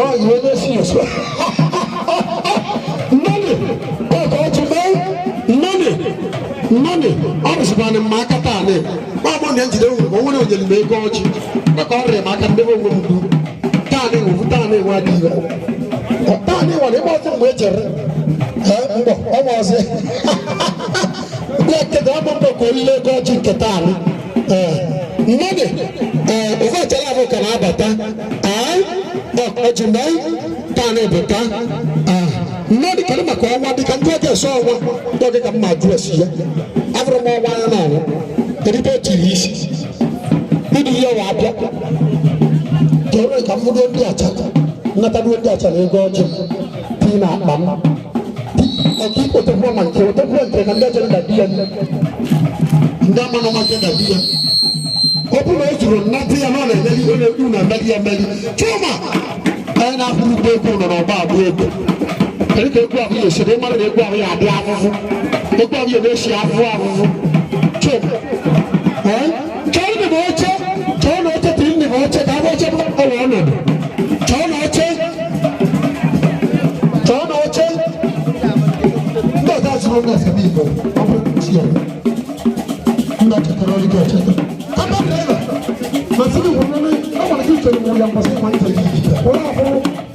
Oh, you will see us. Money. Oh, God, you know? Money. I was one in Makatane. I want to do one of the make God. I call him, I can never do. Tani, what do you? Tani, what about the waiter? I was it. Like the government will let go to Katani. Money. Over the level can have I you know, Tani Bata. Money can make what they can get a song. Don't get my dress here. Every more one hour. The report is. Did you hear what? Don't come with the attack. Not a good attack. You go to Tina Mama. I keep with the woman to the point and let her be a Namana Makia. Open your nothing alone and then you're going to do a Magia. Choma! And I will take on about it. And they go here, so they might go here at the apple. They go here, they see our Choma. Tell the water, turn out the thing, the water, that was a woman. Turn out no, that's not the people. Not a Catholic church. Come on, never. But see, I want to give you the one that was